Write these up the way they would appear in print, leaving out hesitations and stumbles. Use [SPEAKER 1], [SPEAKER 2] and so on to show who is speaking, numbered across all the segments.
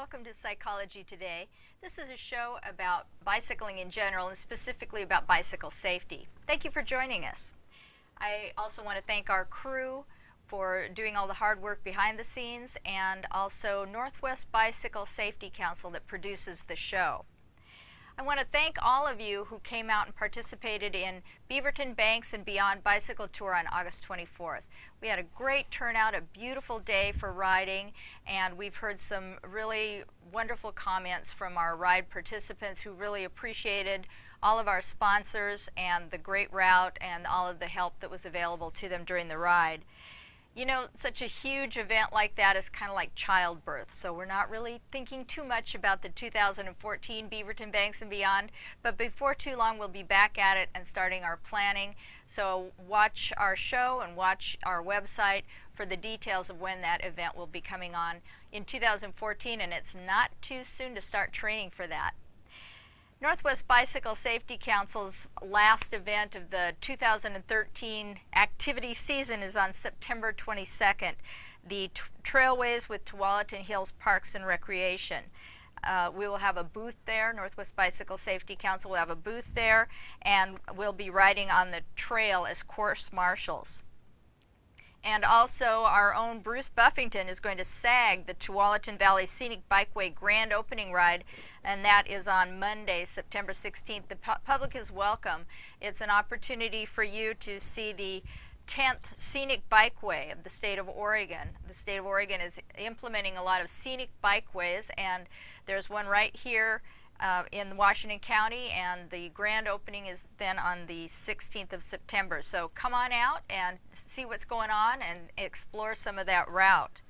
[SPEAKER 1] Welcome to Psychology Today. This is a show about bicycling in general and specifically about bicycle safety. Thank you for joining us. I also want to thank our crew for doing all the hard work behind the scenes, and also Northwest Bicycle Safety Council that produces the show. I want to thank all of you who came out and participated in Beaverton Banks and Beyond Bicycle Tour on August 24th. We had a great turnout, a beautiful day for riding, and we've heard some really wonderful comments from our ride participants who really appreciated all of our sponsors and the great route and all of the help that was available to them during the ride. You know, such a huge event like that is kind of like childbirth, so we're not really thinking too much about the 2014 Beaverton Banks and Beyond, but before too long we'll be back at it and starting our planning. So watch our show and watch our website for the details of when that event will be coming on in 2014, and it's not too soon to start training for that. Northwest Bicycle Safety Council's last event of the 2013 activity season is on September 22nd, the Trailways with Tualatin Hills Parks and Recreation. We will have a booth there. Northwest Bicycle Safety Council will have a booth there, and we'll be riding on the trail as course marshals. And also our own Bruce Buffington is going to SAG the Tualatin Valley Scenic Bikeway Grand Opening Ride, and that is on Monday, September 16th. The public is welcome. It's an opportunity for you to see the 10th Scenic Bikeway of the state of Oregon. The state of Oregon is implementing a lot of scenic bikeways, and there's one right here in Washington County, and the grand opening is then on the 16th of September. So come on out and see what's going on and explore some of that route.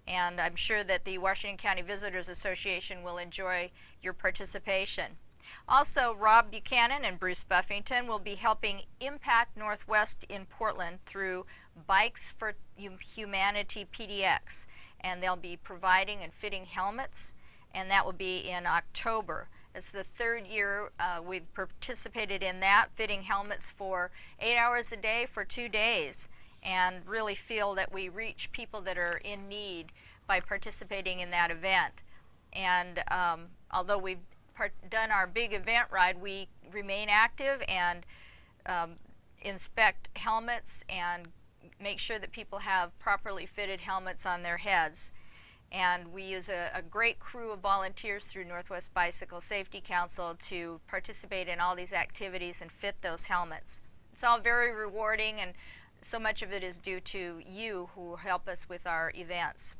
[SPEAKER 1] And I'm sure that the Washington County Visitors Association will enjoy your participation. Also, Rob Buchanan and Bruce Buffington will be helping Impact Northwest in Portland through Bikes for Humanity PDX, and they'll be providing and fitting helmets, and that will be in October. It's the third year we've participated in that, fitting helmets for 8 hours a day for 2 days, and really feel that we reach people that are in need by participating in that event. And although we've done our big event ride, we remain active and inspect helmets and make sure that people have properly fitted helmets on their heads. And we use a great crew of volunteers through Northwest Bicycle Safety Council to participate in all these activities and fit those helmets. It's all very rewarding, and so much of it is due to you who help us with our events.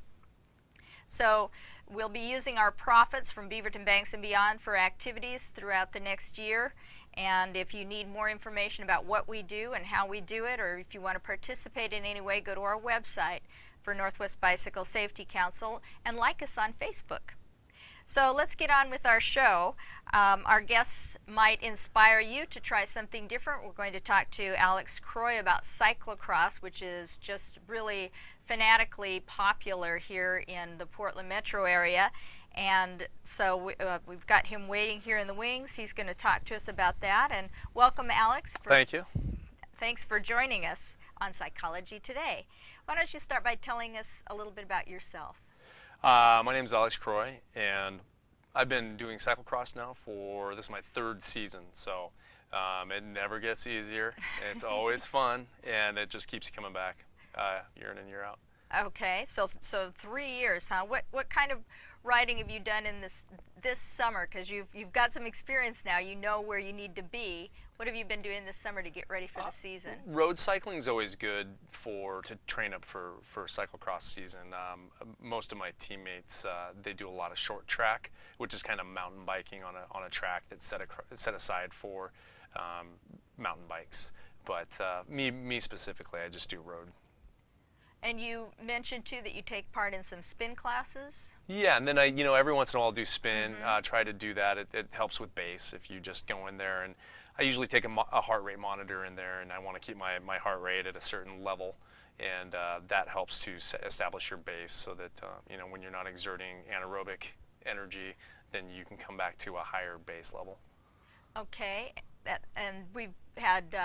[SPEAKER 1] So we'll be using our profits from Beaverton Banks and Beyond for activities throughout the next year. And if you need more information about what we do and how we do it, or if you want to participate in any way, go to our website for Northwest Bicycle Safety Council and like us on Facebook. So let's get on with our show. Our guests might inspire you to try something different. We're going to talk to Alex Croy about cyclocross, which is just really fanatically popular here in the Portland metro area. And so we've got him waiting here in the wings. He's going to talk to us about that. And welcome, Alex.
[SPEAKER 2] Thank you.
[SPEAKER 1] Thanks for joining us on Psychology Today. Why don't you start by telling us a little bit about yourself?
[SPEAKER 2] My name is Alex Croy, and I've been doing cyclocross now this is my third season, so it never gets easier. It's always fun, and it just keeps coming back year in and year out.
[SPEAKER 1] Okay, so 3 years, huh? What kind of riding have you done in this summer? Because you've got some experience now. You know where you need to be. What have you been doing this summer to get ready for the season?
[SPEAKER 2] Road cycling is always good to train up for cyclocross season. Most of my teammates they do a lot of short track, which is kind of mountain biking on a track that's set aside for mountain bikes. But me specifically, I just do road.
[SPEAKER 1] And you mentioned too that you take part in some spin classes.
[SPEAKER 2] Yeah, and then every once in a while I'll do spin. Try to do that. It helps with base if you just go in there, and I usually take a heart rate monitor in there, and I want to keep my heart rate at a certain level, and that helps to establish your base so that when you're not exerting anaerobic energy, then you can come back to a higher base level.
[SPEAKER 1] Okay, and we've had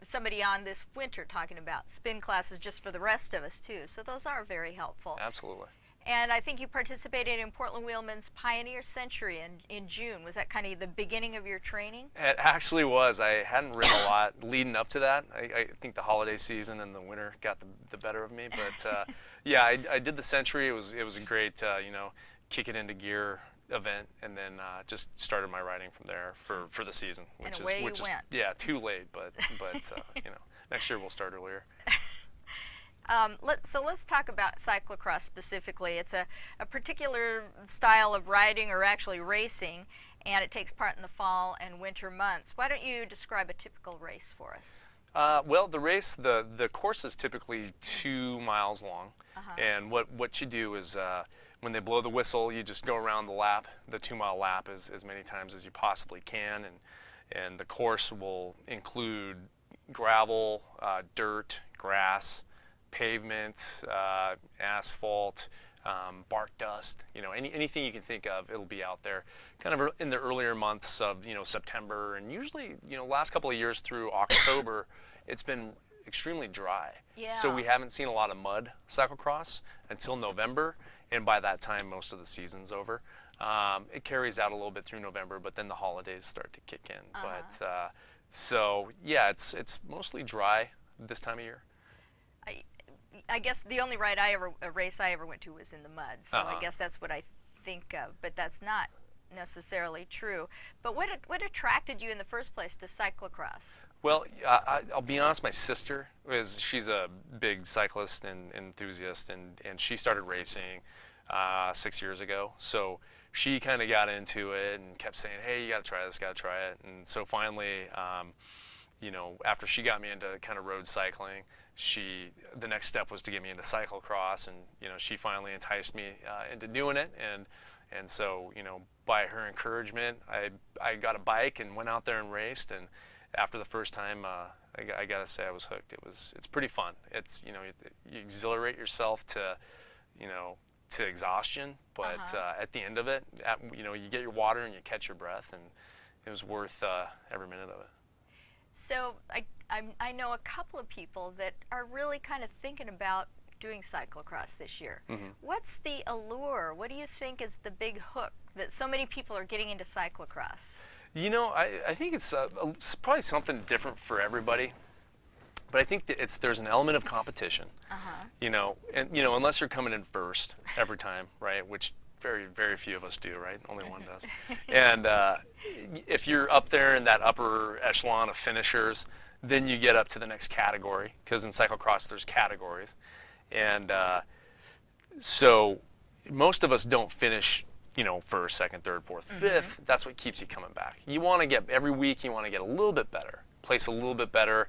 [SPEAKER 1] somebody on this winter talking about spin classes just for the rest of us too, so those are very helpful.
[SPEAKER 2] Absolutely.
[SPEAKER 1] And I think you participated in Portland Wheelman's Pioneer Century in June. Was that kind of the beginning of your training?
[SPEAKER 2] It actually was. I hadn't ridden a lot leading up to that. I think the holiday season and the winter got the better of me. But yeah, I did the Century. It was a great, kick it into gear event, and then just started my riding from there for the season, which
[SPEAKER 1] went.
[SPEAKER 2] Yeah, too late, but next year we'll start earlier.
[SPEAKER 1] So let's talk about cyclocross specifically. It's a particular style of riding, or actually racing, and it takes part in the fall and winter months. Why don't you describe a typical race for us?
[SPEAKER 2] Well, the race, the course is typically 2 miles long, and what you do is when they blow the whistle, you just go around the lap, the 2-mile lap, as many times as you possibly can, and the course will include gravel, dirt, grass, pavement, asphalt, bark dust, anything you can think of, it'll be out there kind of in the earlier months of, September, and usually, last couple of years through October, it's been extremely dry.
[SPEAKER 1] Yeah.
[SPEAKER 2] So we haven't seen a lot of mud cyclocross until November, and by that time, most of the season's over. It carries out a little bit through November, but then the holidays start to kick in. But so yeah, it's mostly dry this time of year.
[SPEAKER 1] I guess the only race I ever went to was in the mud, so I guess that's what I think of, but that's not necessarily true. But what attracted you in the first place to cyclocross?
[SPEAKER 2] Well, I'll be honest, my sister she's a big cyclist and enthusiast, and she started racing 6 years ago. So she kind of got into it and kept saying, hey, you got to try this, got to try it. And so finally, after she got me into kind of road cycling, the next step was to get me into cyclocross, and she finally enticed me into doing it, and so by her encouragement, I got a bike and went out there and raced, and after the first time, I gotta say I was hooked. It's pretty fun. It's you exhilarate yourself to exhaustion, but at the end of it, you get your water and you catch your breath, and it was worth every minute of it.
[SPEAKER 1] So I know a couple of people that are really kind of thinking about doing cyclocross this year. What's the allure? What do you think is the big hook that so many people are getting into cyclocross?
[SPEAKER 2] I think it's probably something different for everybody, but I think that there's an element of competition. Unless you're coming in first every time, right? Which very, very few of us do, right? Only one does. And if you're up there in that upper echelon of finishers, then you get up to the next category, because in cyclocross there's categories. And so most of us don't finish, first, second, third, fourth, fifth. That's what keeps you coming back. You want to get, every week you want to get a little bit better, place a little bit better,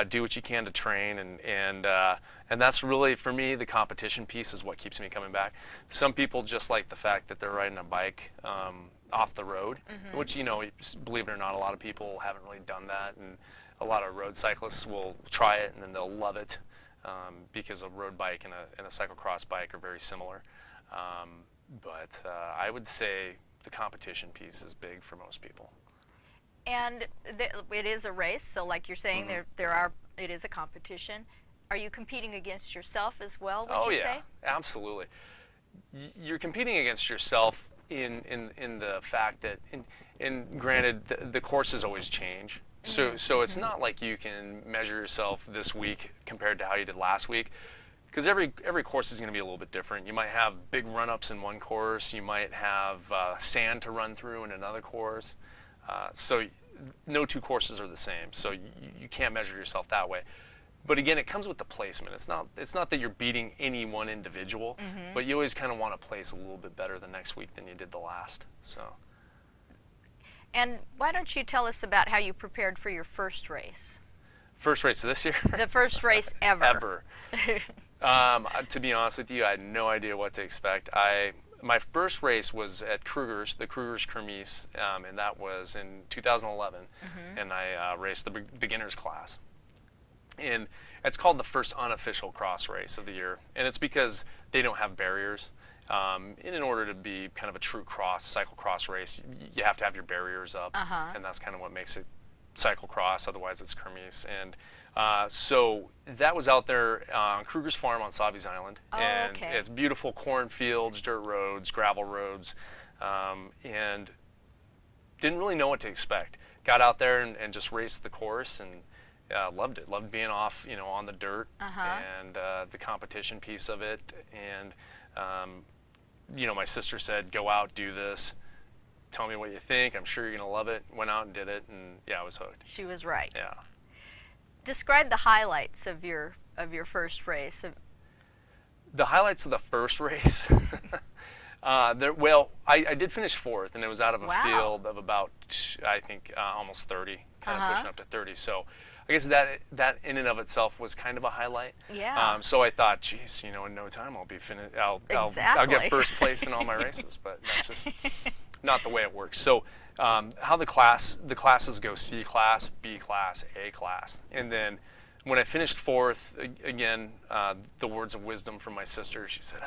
[SPEAKER 2] do what you can to train, and that's really, for me, the competition piece is what keeps me coming back. Some people just like the fact that they're riding a bike off the road, which, believe it or not, a lot of people haven't really done that, and a lot of road cyclists will try it and then they'll love it, because a road bike and a cyclocross bike are very similar. But I would say the competition piece is big for most people.
[SPEAKER 1] And it is a race, so like you're saying, it is a competition. Are you competing against yourself as well, would you say?
[SPEAKER 2] Absolutely. You're competing against yourself in the fact that, and granted, the courses always change. So it's not like you can measure yourself this week compared to how you did last week, because every course is going to be a little bit different. You might have big run-ups in one course. You might have sand to run through in another course. So no two courses are the same. So you can't measure yourself that way. But again, it comes with the placement. It's not that you're beating any one individual, but you always kind of want to place a little bit better the next week than you did the last. So.
[SPEAKER 1] And why don't you tell us about how you prepared for your first race?
[SPEAKER 2] First race this year?
[SPEAKER 1] The first race ever.
[SPEAKER 2] To be honest with you, I had no idea what to expect. My first race was at the Kruger's Kermesse, and that was in 2011, and I raced the beginners class. And it's called the first unofficial cross race of the year, and it's because they don't have barriers. In order to be kind of a true cyclocross race, you have to have your barriers up, and that's kind of what makes it cyclocross. Otherwise, it's Kermesse. And So that was out there on Kruger's Farm on Savi's Island,
[SPEAKER 1] Oh,
[SPEAKER 2] and
[SPEAKER 1] okay.
[SPEAKER 2] it's beautiful cornfields, dirt roads, gravel roads, and didn't really know what to expect. Got out there and just raced the course and loved it. Loved being off, on the dirt and the competition piece of it. And my sister said, "Go out, do this. Tell me what you think. I'm sure you're gonna love it." Went out and did it, and yeah, I was hooked.
[SPEAKER 1] She was right.
[SPEAKER 2] Yeah.
[SPEAKER 1] Describe the highlights of your first race.
[SPEAKER 2] The highlights of the first race. I did finish fourth, and it was out of a field of about, I think, almost 30, kind of pushing up to 30. So I guess that in and of itself was kind of a highlight.
[SPEAKER 1] Yeah.
[SPEAKER 2] So I thought, geez, in no time I'll be finished. I'll get first place in all my races, but that's just not the way it works. So how the classes go: C class, B class, A class, and then when I finished fourth, again, the words of wisdom from my sister, she said,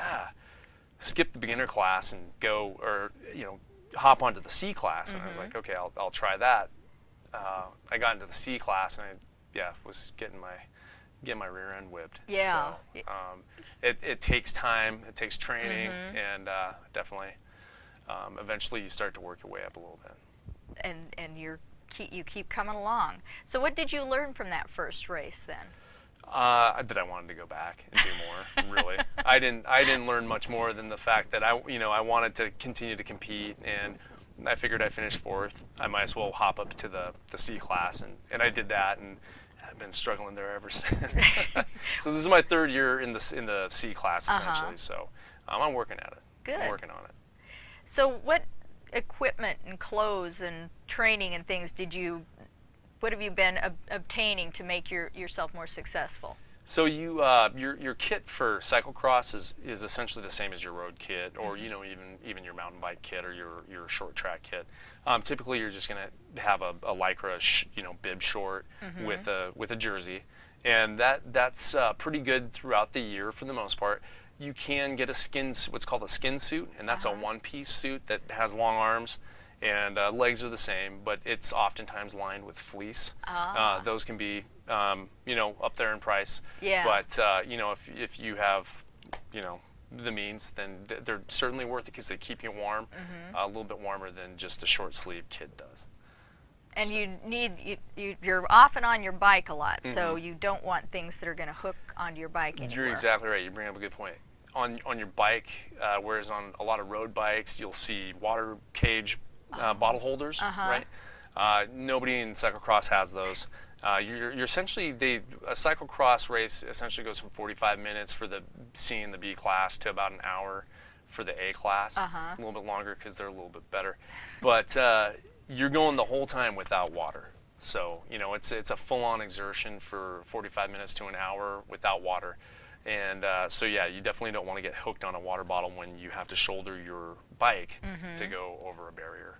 [SPEAKER 2] skip the beginner class and go, or hop onto the C class. And I was like, okay, I'll try that. I got into the C class, and I was getting my rear end whipped.
[SPEAKER 1] Yeah.
[SPEAKER 2] So it takes time, it takes training, and definitely eventually you start to work your way up a little bit.
[SPEAKER 1] And you keep coming along. So what did you learn from that first race then?
[SPEAKER 2] That I wanted to go back and do more. Really, I didn't learn much more than the fact that I wanted to continue to compete, and I figured I finished fourth. I might as well hop up to the C class, and I did that, and I've been struggling there ever since. So this is my third year in the C class essentially. So I'm working at it.
[SPEAKER 1] Good.
[SPEAKER 2] I'm working on it.
[SPEAKER 1] So what equipment and clothes and training and things what have you been obtaining to make yourself more successful?
[SPEAKER 2] So your kit for cyclocross is essentially the same as your road kit, or even your mountain bike kit or your short track kit. Typically, you're just going to have a lycra bib short with a jersey, and that's pretty good throughout the year for the most part. You can get what's called a skin suit, and that's a one-piece suit that has long arms. And legs are the same, but it's oftentimes lined with fleece. Those can be, up there in price.
[SPEAKER 1] Yeah.
[SPEAKER 2] But if you have, the means, then they're certainly worth it because they keep you warm, a little bit warmer than just a short sleeve kit does.
[SPEAKER 1] And you're off and on your bike a lot, so you don't want things that are going to hook onto your bike anymore.
[SPEAKER 2] You're exactly right. You bring up a good point. On your bike, whereas on a lot of road bikes, you'll see water cage bottle holders, right? Nobody in cyclocross has those. You're essentially a cyclocross race essentially goes from 45 minutes for the C and the B class to about an hour for the A class. A little bit longer because they're a little bit better. But you're going the whole time without water. So it's a full-on exertion for 45 minutes to an hour without water. And so you definitely don't want to get hooked on a water bottle when you have to shoulder your bike to go over a barrier.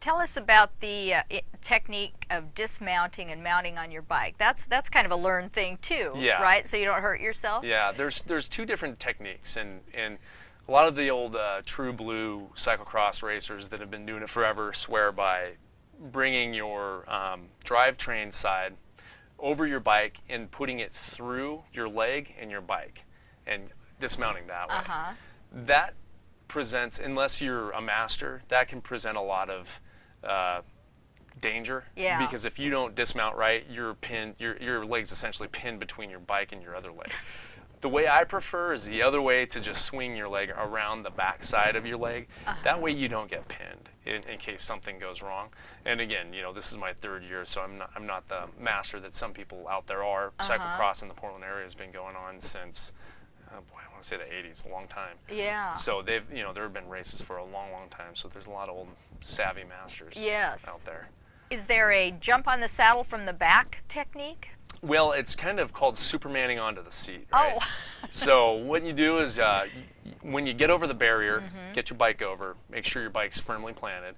[SPEAKER 1] Tell us about the technique of dismounting and mounting on your bike. That's kind of a learned thing too, right? So you don't hurt yourself?
[SPEAKER 2] Yeah, there's two different techniques, and a lot of the old true blue cyclocross racers that have been doing it forever swear by bringing your drivetrain side over your bike and putting it through your leg and your bike and dismounting that way. That presents, unless you're a master, that can present a lot of danger. Because if you don't dismount right, your leg's essentially pinned between your bike and your other leg. The way I prefer is the other way, to just swing your leg around the back side of your leg. That way you don't get pinned in case something goes wrong. And again, this is my third year, so I'm not the master that some people out there are. Cyclocross in the Portland area has been going on since, I want to say the 80s, a long time.
[SPEAKER 1] Yeah.
[SPEAKER 2] So there have been races for a long, long time. So there's a lot of old savvy masters out there.
[SPEAKER 1] Is there a jump on the saddle from the back technique?
[SPEAKER 2] Well, it's kind of called supermaning onto the seat, right? So what you do is when you get over the barrier, get your bike over, make sure your bike's firmly planted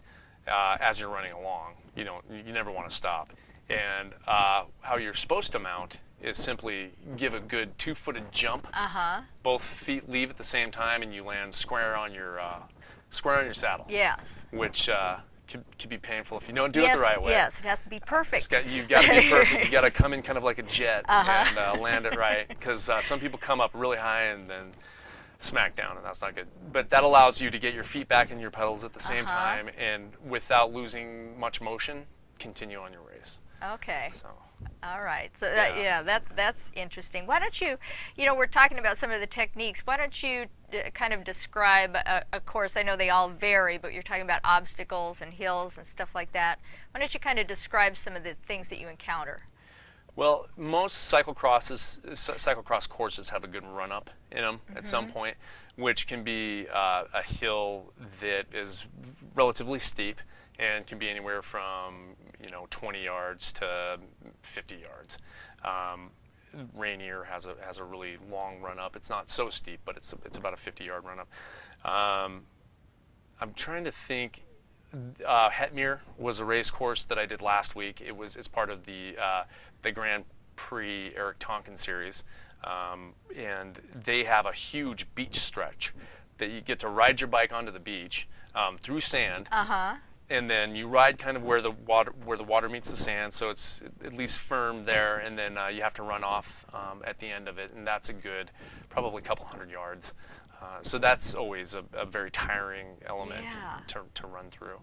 [SPEAKER 2] as you're running along. You never want to stop. And how you're supposed to mount is simply give a good 2-footed jump. Both feet leave at the same time, and you land square on your saddle.
[SPEAKER 1] Yes.
[SPEAKER 2] Which can be painful if you don't do it the right way.
[SPEAKER 1] Yes, it has to be perfect.
[SPEAKER 2] You've got to be perfect. You've got to come in kind of like a jet and land it right, because some people come up really high and then smack down, and that's not good. But that allows you to get your feet back in your pedals at the same time, and without losing much motion, continue on your race.
[SPEAKER 1] Okay.
[SPEAKER 2] So.
[SPEAKER 1] All right. So that's interesting. Why don't you, we're talking about some of the techniques. Why don't you kind of describe a course? I know they all vary, but you're talking about obstacles and hills and stuff like that. Why don't you kind of describe some of the things that you encounter?
[SPEAKER 2] Well, most cyclocross courses have a good run-up in them at some point, which can be a hill that is relatively steep and can be anywhere from 20 yards to 50 yards. Rainier has a really long run-up. It's not so steep, but it's about a 50-yard run-up. I'm trying to think. Hetmere was a race course that I did last week. It's part of the Grand Prix Eric Tonkin series, and they have a huge beach stretch that you get to ride your bike onto the beach through sand, and then you ride kind of where the water meets the sand, so it's at least firm there, and then you have to run off at the end of it, and that's a good probably a couple hundred yards. So that's always a very tiring element to run through.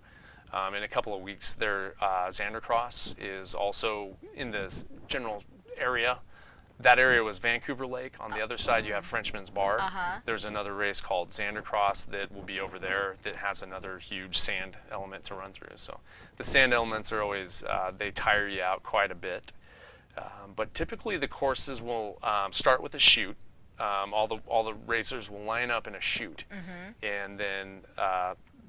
[SPEAKER 2] In a couple of weeks, Xandercross is also in this general area. That area was Vancouver Lake. On the other side, you have Frenchman's Bar. There's another race called Xandercross that will be over there that has another huge sand element to run through. So the sand elements are always, they tire you out quite a bit. But typically the courses will start with a chute. All the racers will line up in a chute, and then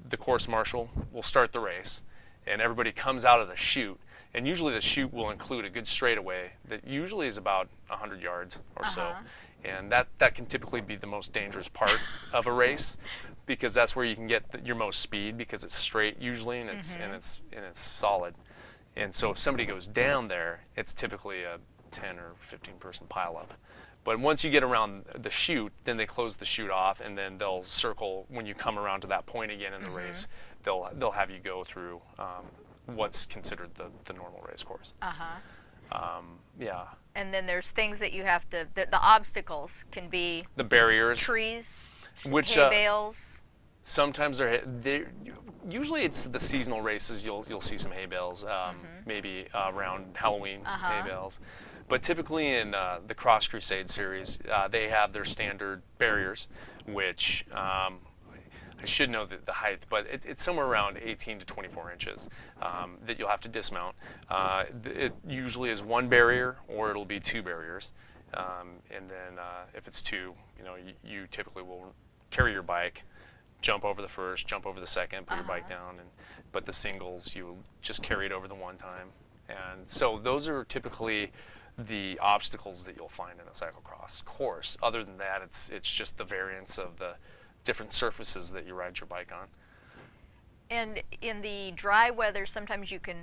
[SPEAKER 2] the course marshal will start the race, and everybody comes out of the chute. And usually the chute will include a good straightaway that usually is about 100 yards or so, and that can typically be the most dangerous part of a race, because that's where you can get your most speed, because it's straight usually, and it's solid. And so if somebody goes down there, it's typically a 10 or 15 person pileup. But once you get around the chute, then they close the chute off, and then they'll circle when you come around to that point again in the race. They'll have you go through what's considered the normal race course.
[SPEAKER 1] And then there's things that you have to. The obstacles can be
[SPEAKER 2] the barriers,
[SPEAKER 1] trees,
[SPEAKER 2] which
[SPEAKER 1] hay bales.
[SPEAKER 2] Sometimes usually it's the seasonal races. You'll see some hay bales, maybe around Halloween hay bales. But typically in the Cross Crusade series, they have their standard barriers, which I should know the height, but it's somewhere around 18 to 24 inches that you'll have to dismount. It usually is one barrier, or it'll be two barriers. And then if it's two, you typically will carry your bike, jump over the first, jump over the second, put your bike down, but the singles, you just carry it over the one time. And so those are typically the obstacles that you'll find in a cyclocross course. Other than that, it's just the variance of the different surfaces that you ride your bike on.
[SPEAKER 1] And in the dry weather, sometimes you can,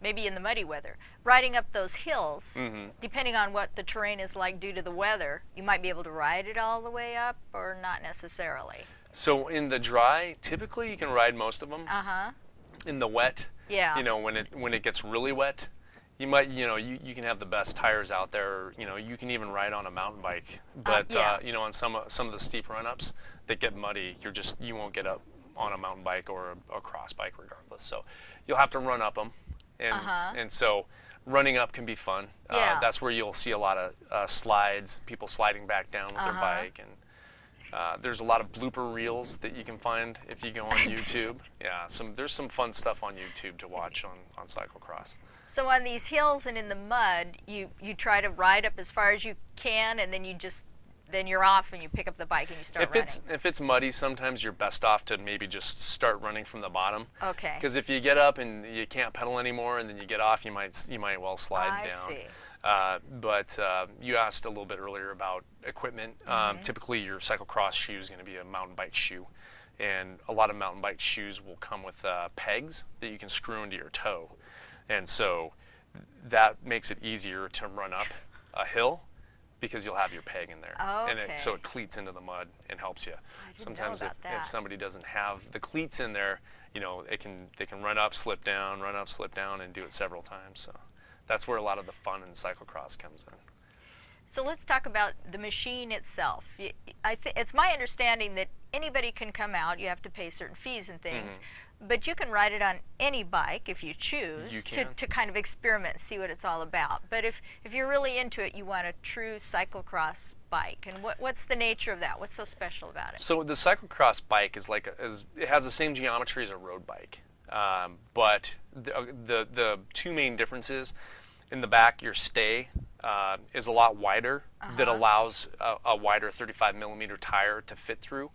[SPEAKER 1] maybe in the muddy weather, riding up those hills, depending on what the terrain is like due to the weather, you might be able to ride it all the way up, or not necessarily.
[SPEAKER 2] So in the dry, typically you can ride most of them. In the wet, when it gets really wet, you might, you can have the best tires out there. You can even ride on a mountain bike, but on some of the steep run-ups that get muddy, you won't get up on a mountain bike or a cross bike regardless. So you'll have to run up them, and so running up can be fun. That's where you'll see a lot of slides, people sliding back down with their bike, and there's a lot of blooper reels that you can find if you go on YouTube. There's some fun stuff on YouTube to watch on cyclocross.
[SPEAKER 1] So on these hills and in the mud, you try to ride up as far as you can, and then you're off and you pick up the bike and you start running.
[SPEAKER 2] If it's muddy, sometimes you're best off to maybe just start running from the bottom.
[SPEAKER 1] Okay.
[SPEAKER 2] Because if you get up and you can't pedal anymore, and then you get off, you might well slide down.
[SPEAKER 1] I see.
[SPEAKER 2] But you asked a little bit earlier about equipment. Typically, your cyclocross shoe is going to be a mountain bike shoe, and a lot of mountain bike shoes will come with pegs that you can screw into your toe. And so that makes it easier to run up a hill, because you'll have your peg in there, and so it cleats into the mud and helps you. Sometimes if somebody doesn't have the cleats in there, you know, they can run up, slip down, and do it several times. So that's where a lot of the fun in cyclocross comes in.
[SPEAKER 1] So let's talk about the machine itself. It's my understanding that anybody can come out. You have to pay certain fees and things, but you can ride it on any bike if you choose to kind of experiment and see what it's all about. But if you're really into it, you want a true cyclocross bike. And what's the nature of that? What's so special about it?
[SPEAKER 2] So the cyclocross bike is it has the same geometry as a road bike, but the two main differences: in the back, your stay is a lot wider, that allows a wider 35 millimeter tire to fit through.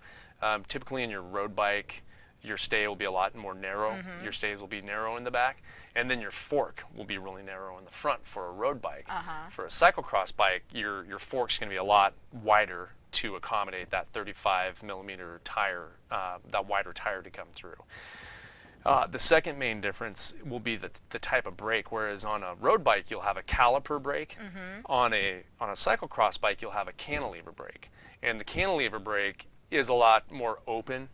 [SPEAKER 2] Typically in your road bike, your stay will be a lot more narrow. Your stays will be narrow in the back, and then your fork will be really narrow in the front for a road bike. For a cyclocross bike, your fork's going to be a lot wider to accommodate that 35 millimeter tire, that wider tire to come through. The second main difference will be the type of brake. Whereas on a road bike you'll have a caliper brake, on a cyclocross bike you'll have a cantilever brake, and the cantilever brake is a lot more open,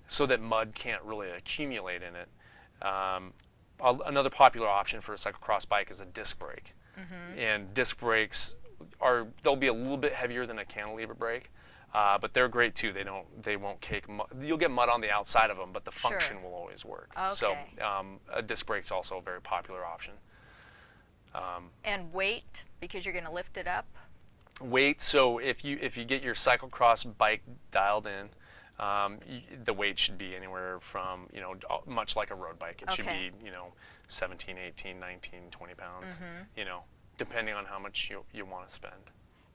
[SPEAKER 2] so that mud can't really accumulate in it. Another popular option for a cyclocross bike is a disc brake, and disc brakes they'll be a little bit heavier than a cantilever brake. But they're great too. They won't cake mud. You'll get mud on the outside of them, but the function will always work. So a disc brake's also a very popular option.
[SPEAKER 1] And weight, because you're going to lift it up?
[SPEAKER 2] Weight, so if you get your cyclocross bike dialed in, the weight should be anywhere from, you know, much like a road bike. It should be, you know, 17, 18, 19, 20 pounds, you know, depending on how much you want to spend.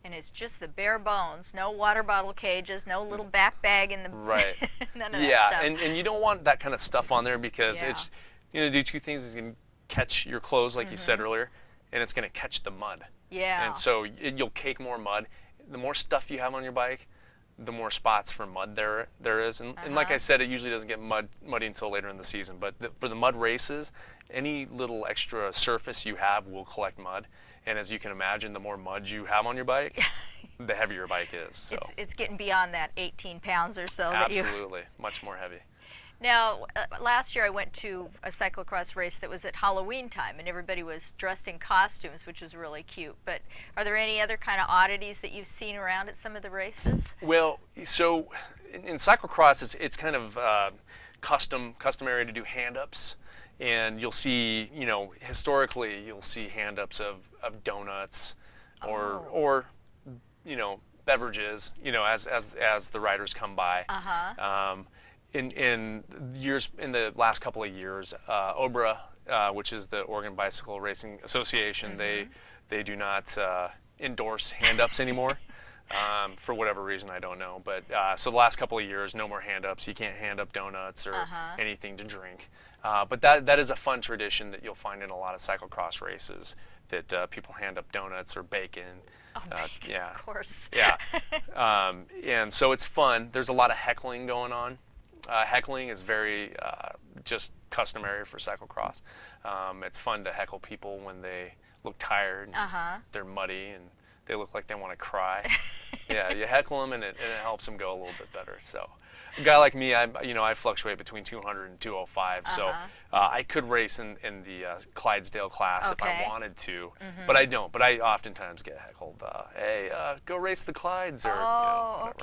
[SPEAKER 1] And it's just the bare bones, no water bottle cages, no little back bag in the none of that stuff.
[SPEAKER 2] and you don't want that kind of stuff on there, because it's going to do two things. It's going to catch your clothes, like you said earlier, and it's going to catch the mud. And so you'll cake more mud. The more stuff you have on your bike, the more spots for mud there is. And like I said, it usually doesn't get muddy until later in the season. But for the mud races, any little extra surface you have will collect mud. And as you can imagine, the more mud you have on your bike, the heavier your bike is. So.
[SPEAKER 1] It's getting beyond that 18 pounds or so.
[SPEAKER 2] Absolutely, much more heavy.
[SPEAKER 1] Now, last year I went to a cyclocross race that was at Halloween time, and everybody was dressed in costumes, which was really cute. But are there any other kind of oddities that you've seen around at some of the races?
[SPEAKER 2] Well, so in cyclocross, it's kind of customary to do hand-ups. And you'll see, you know, historically, you'll see hand-ups of donuts or you know, beverages, you know, as the riders come by. In the last couple of years, OBRA, which is the Oregon Bicycle Racing Association, they do not endorse hand-ups anymore. For whatever reason, I don't know. But so the last couple of years, no more hand-ups. You can't hand up donuts or anything to drink. But that is a fun tradition that you'll find in a lot of cyclocross races, that people hand up donuts or bacon.
[SPEAKER 1] Bacon, of course.
[SPEAKER 2] And so it's fun. There's a lot of heckling going on. Heckling is very just customary for cyclocross. It's fun to heckle people when they look tired and they're muddy and they look like they want to cry. You heckle them and it helps them go a little bit better. So a guy like me, I fluctuate between 200 and 205, so I could race in the Clydesdale class if I wanted to, but I don't. But I oftentimes get heckled, hey, go race the Clydes, or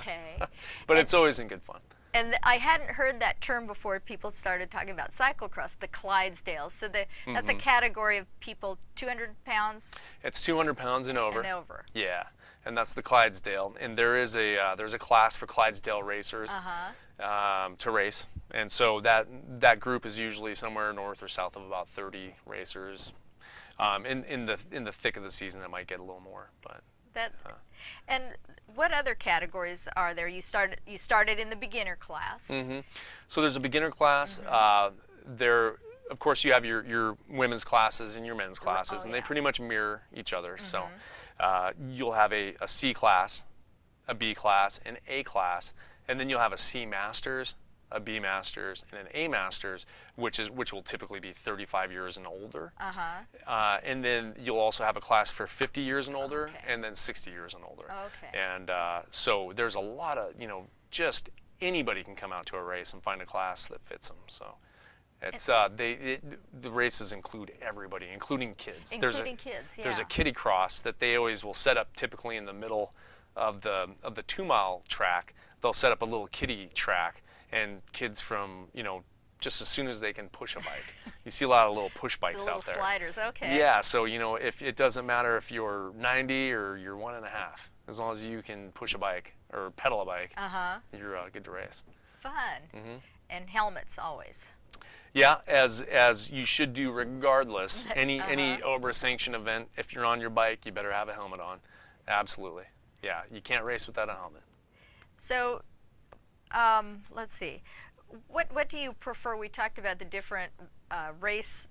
[SPEAKER 2] but it's always in good fun.
[SPEAKER 1] And I hadn't heard that term before people started talking about cyclocross, the Clydesdales. So that's a category of people 200 pounds?
[SPEAKER 2] It's 200 pounds and over.
[SPEAKER 1] And over.
[SPEAKER 2] Yeah, and that's the Clydesdale. And there's a class for Clydesdale racers to race. And so that group is usually somewhere north or south of about 30 racers. In the thick of the season, it might get a little more, but.
[SPEAKER 1] And what other categories are there? You started in the beginner class.
[SPEAKER 2] So there's a beginner class. There, of course, you have your women's classes and your men's classes, and they pretty much mirror each other. So you'll have a C class, a B class, an A class, and then you'll have a C Masters a B Masters, and an A Masters, which will typically be 35 years and older. And then you'll also have a class for 50 years and older, and then 60 years and older. And so there's a lot of, just anybody can come out to a race and find a class that fits them. So it's the races include everybody, including kids. There's a kiddie cross that they always will set up typically in the middle of the 2-mile track. They'll set up a little kiddie track, and kids from, just as soon as they can push a bike. You see a lot of little push bikes out there.
[SPEAKER 1] Little sliders, okay.
[SPEAKER 2] Yeah, so if it doesn't matter if you're 90 or you're 1.5, as long as you can push a bike or pedal a bike, you're good to race.
[SPEAKER 1] Fun. And helmets always.
[SPEAKER 2] Yeah, as you should do regardless. Any OBRA sanctioned event, if you're on your bike, you better have a helmet on. Absolutely. Yeah, you can't race without a helmet.
[SPEAKER 1] So, let's see. What do you prefer? We talked about the different race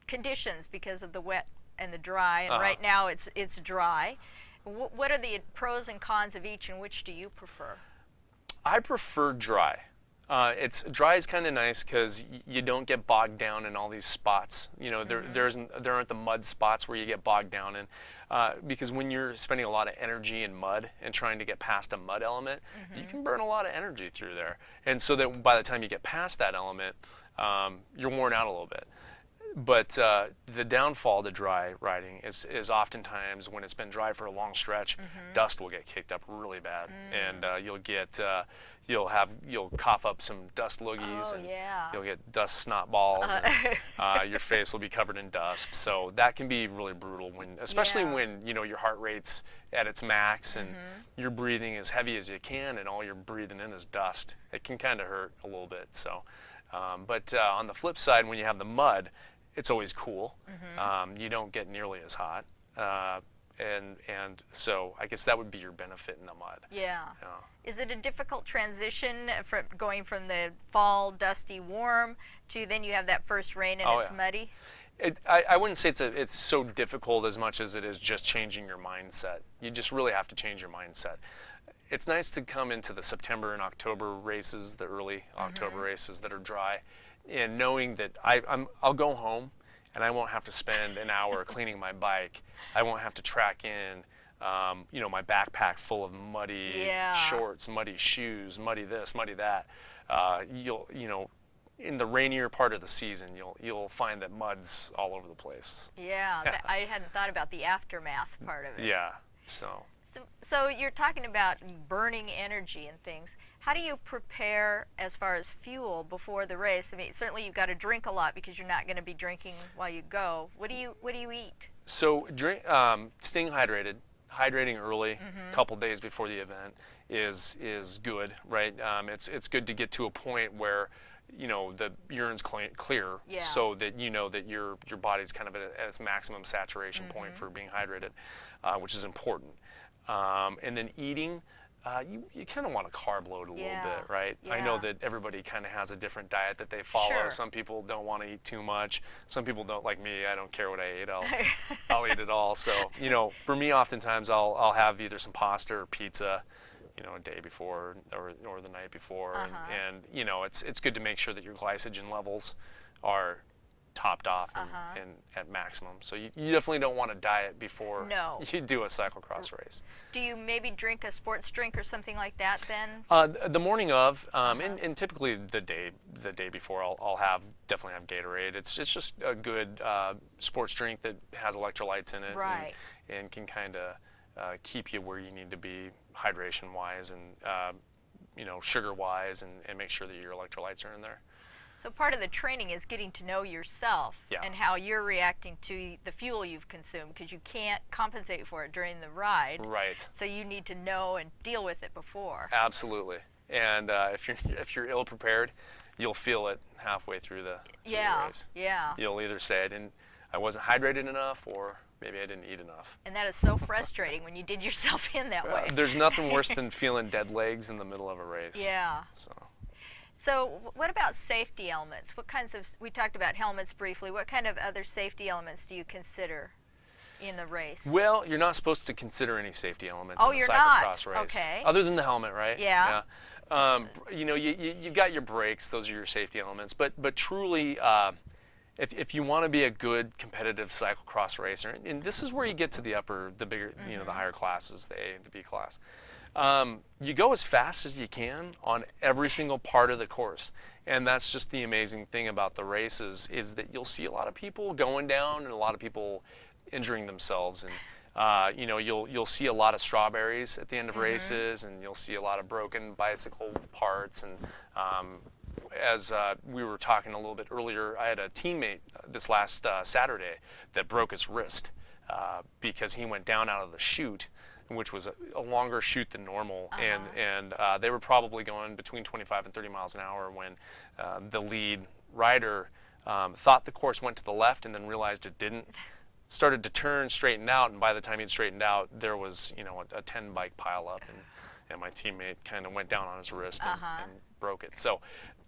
[SPEAKER 1] conditions because of the wet and the dry, and right now it's dry. What are the pros and cons of each, and which do you prefer?
[SPEAKER 2] I prefer dry. Dry is kind of nice because you don't get bogged down in all these spots. There aren't the mud spots where you get bogged down in. Because when you're spending a lot of energy in mud and trying to get past a mud element, you can burn a lot of energy through there. And so that by the time you get past that element, you're worn out a little bit. But the downfall to dry riding is oftentimes when it's been dry for a long stretch, dust will get kicked up really bad, and you'll cough up some dust loogies, and you'll get dust snot balls, and your face will be covered in dust. So that can be really brutal especially when your heart rate's at its max and you're breathing as heavy as you can, and all you're breathing in is dust. It can kind of hurt a little bit. So, but on the flip side, when you have the mud, it's always cool. You don't get nearly as hot, and so I guess that would be your benefit in the mud.
[SPEAKER 1] Yeah. Is it a difficult transition from going from the fall dusty warm to then you have that first rain and it's muddy?
[SPEAKER 2] I wouldn't say it's so difficult as much as it is just changing your mindset. You just really have to change your mindset. It's nice to come into the September and October races, the early October races that are dry, and knowing that I'll go home and I won't have to spend an hour cleaning my bike. I won't have to track in, my backpack full of muddy shorts, muddy shoes, muddy this, muddy that. In the rainier part of the season, you'll find that mud's all over the place.
[SPEAKER 1] Yeah, I hadn't thought about the aftermath part of it.
[SPEAKER 2] Yeah,
[SPEAKER 1] So you're talking about burning energy and things. How do you prepare as far as fuel before the race? I mean, certainly you've got to drink a lot because you're not going to be drinking while you go. What do you eat?
[SPEAKER 2] So staying hydrated, hydrating early, a couple days before the event is good, right? It's good to get to a point where the urine's clear, so that that your body's kind of at its maximum saturation point for being hydrated, which is important. And then eating, you kind of want to carb load a little bit, right? I know that everybody kind of has a different diet that they follow.
[SPEAKER 1] Sure.
[SPEAKER 2] Some people don't want to eat too much. Some people don't, like me. I don't care what I eat. I'll eat it all. So for me, oftentimes I'll have either some pasta or pizza, a day before or the night before, and it's good to make sure that your glycogen levels are topped off and at maximum. So you definitely don't want to diet before you do a cyclocross race. Do
[SPEAKER 1] you maybe drink a sports drink or something like that then?
[SPEAKER 2] The morning of, and typically the day before, I'll definitely have Gatorade. It's just a good sports drink that has electrolytes in it,
[SPEAKER 1] right,
[SPEAKER 2] and can kind of keep you where you need to be hydration wise and sugar wise, and make sure that your electrolytes are in there.
[SPEAKER 1] So part of the training is getting to know yourself and how you're reacting to the fuel you've consumed, because you can't compensate for it during the ride.
[SPEAKER 2] Right.
[SPEAKER 1] So you need to know and deal with it before.
[SPEAKER 2] Absolutely. And if you're ill prepared, you'll feel it halfway through the race.
[SPEAKER 1] Yeah.
[SPEAKER 2] You'll either say I wasn't hydrated enough, or maybe I didn't eat enough.
[SPEAKER 1] And that is so frustrating when you did yourself in that way.
[SPEAKER 2] There's nothing worse than feeling dead legs in the middle of a race.
[SPEAKER 1] Yeah. So what about safety elements? We talked about helmets briefly. What kind of other safety elements do you consider in the race?
[SPEAKER 2] Well, you're not supposed to consider any safety elements in the
[SPEAKER 1] you're
[SPEAKER 2] cyclocross
[SPEAKER 1] not.
[SPEAKER 2] race.
[SPEAKER 1] Okay.
[SPEAKER 2] Other than the helmet, right?
[SPEAKER 1] Yeah.
[SPEAKER 2] You know, you got your brakes; those are your safety elements. But truly, if you want to be a good competitive cyclocross racer, and this is where you get to the bigger, you know, the higher classes, the A and the B class. You go as fast as you can on every single part of the course, and that's just the amazing thing about the races is that you'll see a lot of people going down and a lot of people injuring themselves, and you know, you'll see a lot of strawberries at the end of races, and you'll see a lot of broken bicycle parts. And as we were talking a little bit earlier, I had a teammate this last Saturday that broke his wrist because he went down out of the chute, which was a longer chute than normal, and they were probably going between 25 and 30 miles an hour when the lead rider thought the course went to the left and then realized it didn't. Started to turn, straighten out, and by the time he'd straightened out, there was, you know, a 10 bike pile up, and my teammate kind of went down on his wrist and broke it. So,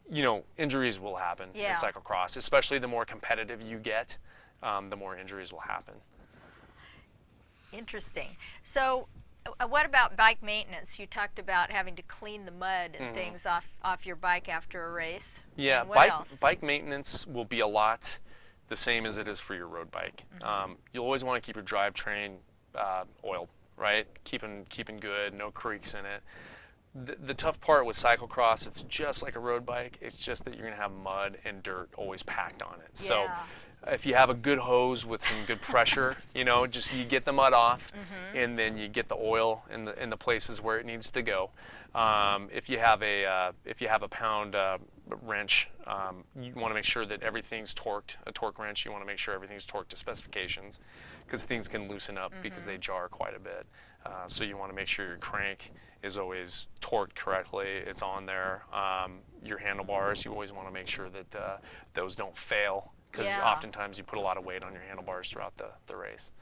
[SPEAKER 2] you know, injuries will happen in cyclocross, especially the more competitive you get, the more injuries will happen.
[SPEAKER 1] Interesting. So, what about bike maintenance? You talked about having to clean the mud and things off your bike after a race.
[SPEAKER 2] Yeah,
[SPEAKER 1] and what else?
[SPEAKER 2] Bike maintenance will be a lot the same as it is for your road bike. You'll always want to keep your drivetrain oiled, right? Keeping good, no creaks in it. The tough part with cyclocross, it's just like a road bike. It's just that you're going to have mud and dirt always packed on it. So if you have a good hose with some good pressure, you know, just you get the mud off, and then you get the oil in the places where it needs to go. If you have a pound wrench, you want to make sure that everything's torqued. A torque wrench, you want to make sure everything's torqued to specifications, because things can loosen up because they jar quite a bit. So you want to make sure your crank is always torqued correctly. It's on there. Your handlebars, you always want to make sure that those don't fail, because oftentimes you put a lot of weight on your handlebars throughout the race.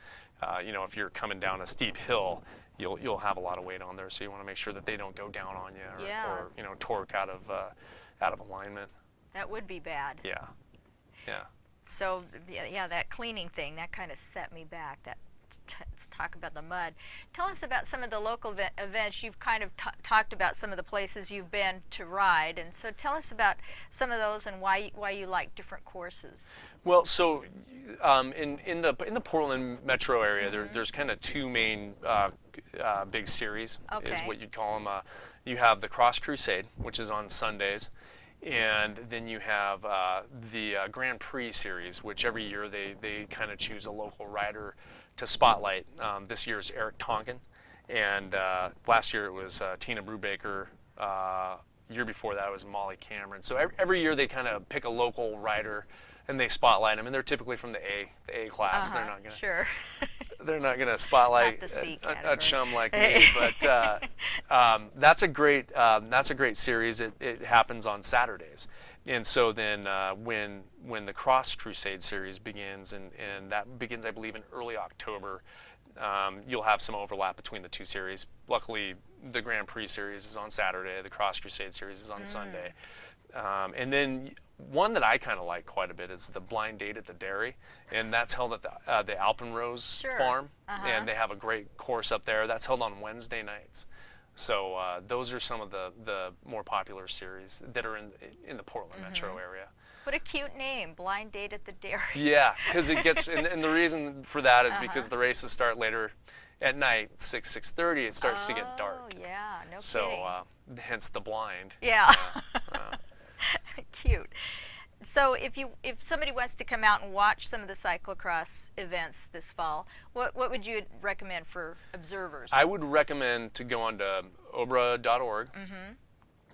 [SPEAKER 2] You know, if you're coming down a steep hill, you'll have a lot of weight on there, so you want to make sure that they don't go down on you or you know, torque out of alignment.
[SPEAKER 1] That would be bad.
[SPEAKER 2] Yeah.
[SPEAKER 1] So yeah, that cleaning thing, that kind of set me back. Let's talk about the mud. Tell us about some of the local events. You've kind of talked about some of the places you've been to ride, and so tell us about some of those and why you like different courses.
[SPEAKER 2] Well, so in the Portland metro area, there's kind of two main big series, is what you'd call them. You have the Cross Crusade, which is on Sundays, and then you have the Grand Prix series, which every year they kind of choose a local rider to spotlight. This year is Eric Tonkin, and last year it was Tina Brubaker. Year before that was Molly Cameron. So every year they kind of pick a local rider and they spotlight them, and they're typically from the A class. They're not gonna they're not gonna spotlight a chum like me, but that's a great series. It happens on Saturdays, and so then when the Cross Crusade series begins, and that begins, I believe, in early October, you'll have some overlap between the two series. Luckily, the Grand Prix series is on Saturday, the Cross Crusade series is on Sunday, and then one that I kind of like quite a bit is the Blind Date at the Dairy, and that's held at the Alpenrose farm, and they have a great course up there. That's held on Wednesday nights. So those are some of the more popular series that are in the Portland metro area.
[SPEAKER 1] What a cute name, Blind Date at the Dairy.
[SPEAKER 2] Yeah, because it gets, and the reason for that is because the races start later at night, 6:30. It starts to get dark.
[SPEAKER 1] Oh yeah, no kidding.
[SPEAKER 2] So hence the blind.
[SPEAKER 1] Yeah. Cute. So if somebody wants to come out and watch some of the cyclocross events this fall, what would you recommend for observers?
[SPEAKER 2] I would recommend to go on to obra.org.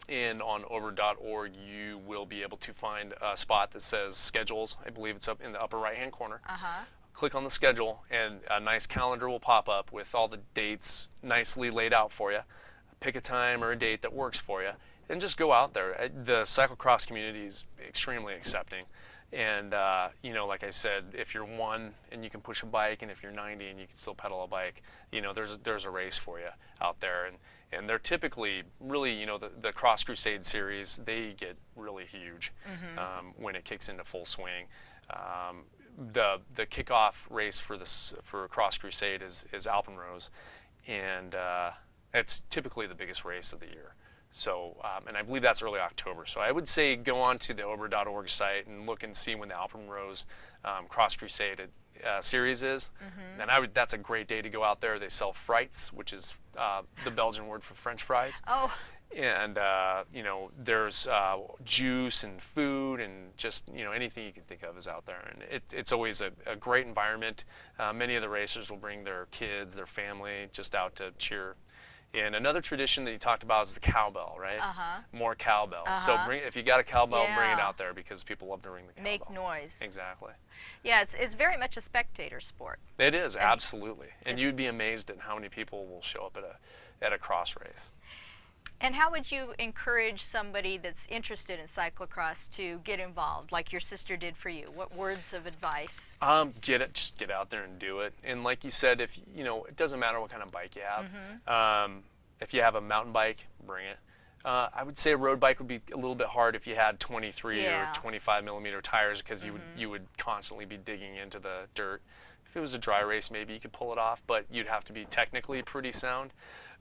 [SPEAKER 2] And on obra.org you will be able to find a spot that says schedules. I believe it's up in the upper right hand corner. Click on the schedule, and a nice calendar will pop up with all the dates nicely laid out for you. Pick a time or a date that works for you, and just go out there. The cyclocross community is extremely accepting, and you know, like I said, if you're 1 and you can push a bike, and if you're 90 and you can still pedal a bike, you know, there's a race for you out there. And they're typically really, you know, the Cross Crusade series, they get really huge when it kicks into full swing. The kickoff race for Cross Crusade is Alpenrose, and it's typically the biggest race of the year. So, and I believe that's early October. So I would say go on to the Ober.org site and look and see when the Alpen Rose Cross Crusade series is. And that's a great day to go out there. They sell frites, which is the Belgian word for French fries.
[SPEAKER 1] Oh.
[SPEAKER 2] And you know, there's juice and food and just, you know, anything you can think of is out there. And it's always a great environment. Many of the racers will bring their kids, their family, just out to cheer. And another tradition that you talked about is the cowbell, right? More cowbell. So if you got a cowbell, bring it out there because people love to ring the cowbell.
[SPEAKER 1] Make noise.
[SPEAKER 2] Exactly.
[SPEAKER 1] Yeah, it's very much a spectator sport.
[SPEAKER 2] It is, absolutely. And you'd be amazed at how many people will show up at a cross race.
[SPEAKER 1] And how would you encourage somebody that's interested in cyclocross to get involved, like your sister did for you? What words of advice?
[SPEAKER 2] Just get out there and do it. And like you said, if you know, it doesn't matter what kind of bike you have. If you have a mountain bike, bring it. I would say a road bike would be a little bit hard if you had 23 or 25 millimeter tires, because you would constantly be digging into the dirt. If it was a dry race, maybe you could pull it off, but you'd have to be technically pretty sound.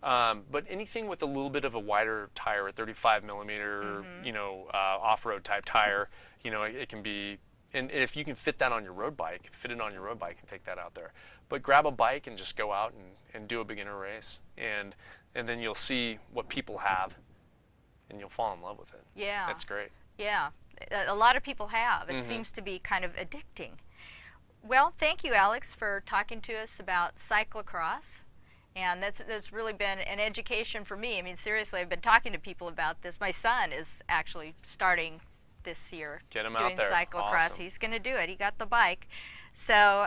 [SPEAKER 2] But anything with a little bit of a wider tire, a 35 millimeter, you know, off-road type tire, you know, it can be, and if you can fit that on your road bike, fit it on your road bike and take that out there. But grab a bike and just go out and do a beginner race, and then you'll see what people have, and you'll fall in love with it.
[SPEAKER 1] Yeah.
[SPEAKER 2] That's great.
[SPEAKER 1] Yeah. A lot of people have. It seems to be kind of addicting. Well, thank you, Alex, for talking to us about cyclocross. And that's really been an education for me. I mean, seriously, I've been talking to people about this. My son is actually starting this year.
[SPEAKER 2] Get him
[SPEAKER 1] doing
[SPEAKER 2] out there.
[SPEAKER 1] Cyclocross.
[SPEAKER 2] Awesome.
[SPEAKER 1] He's going to do it. He got the bike. So